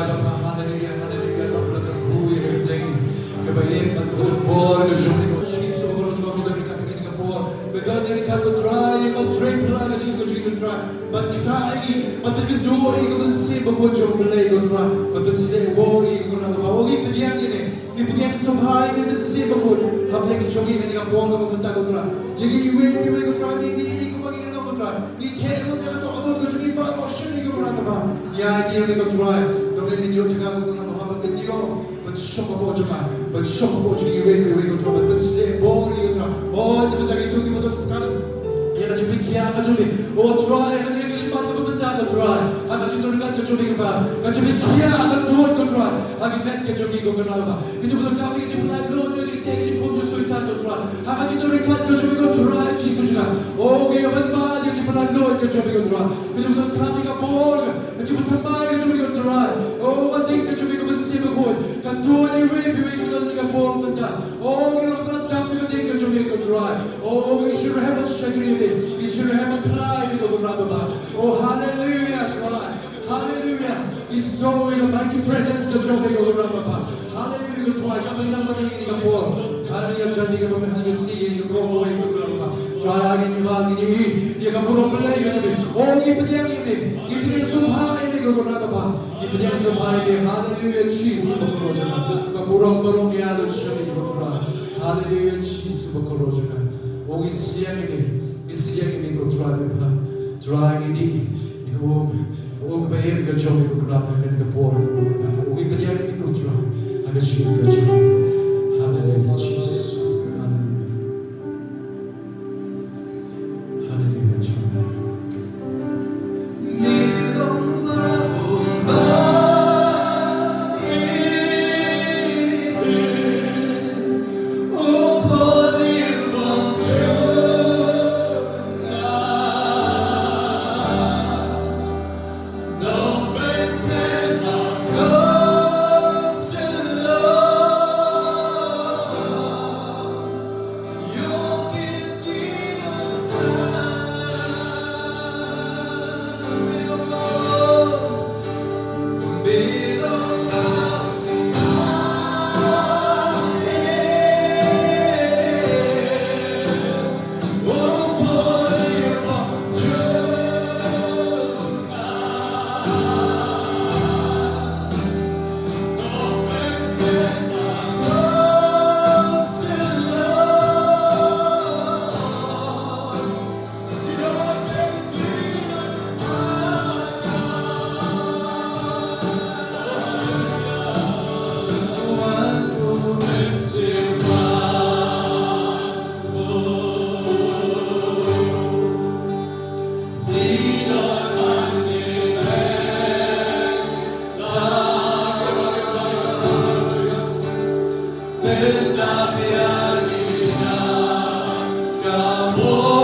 Hallelujah, hallelujah. Lord, let us move here today. Kabayin at bor ka jumri ko chiso ko jo mi dori ka mi ka bor. Me dori ka ko try, ma try plan ka ko jo try. Ma try, ma ta ka do e ko se ba ko jo play ko try. Ma ta se bor e ko na ba o gi pedian ni. Ni pedian so bhai ni se ba ko. Ha pe ki jogi me ka bor ko ta ko try. Ye gi we ko try ni ko ma gi ko try. Ni the ko ta to ko jo gi ba o shi ko na ba. Ya gi me ko try. Video juga aku nak Muhammad video, bersama bawa juga, bersama bawa juga iwe tu, bersama bor itu tu, oh itu betul itu kita betul kan, ya macam bikia macam ni, oh try, kan dia kelima tu benda tu try, agak cinta dengan tu cumi kita, macam bikia agak tu itu try, agak net ke cumi kita kenapa, itu betul kami kita pernah lalu dia kita kita pun tu suitan tu try, agak cinta dengan tu cumi kita try, cisu juga, oh dia benda dia kita pernah lalu ke cumi kita try, itu betul kami kita bor, kita betul mai cumi kita try. Oh, I think that you make a mistake of wood. Can do any rape you make without a ball with that. Oh, you know, not dump the thing that you make a dry. Oh, you should have a shaggy. You should have a cry with a rubber. Oh, hallelujah, dry. Hallelujah. It's so in a mighty presence of Johnny or rubber. Hallelujah, dry. Come in and a ball. Hallelujah, Johnny, come and see you go away with rubber. Try again, you are in you can put on play. Oh, keep it young in it. You can so high. Ipadiang sampai dia hallelujah Jesus berkorojana kapurang barong ya lo shami kotra hallelujah Jesus berkorojana oh isiang ini kotra bepa try ini oh bayar ke jomi kotra kan ke por oh ipadiang ini kotra agak sih ke jomi hallelujah Jesus Oh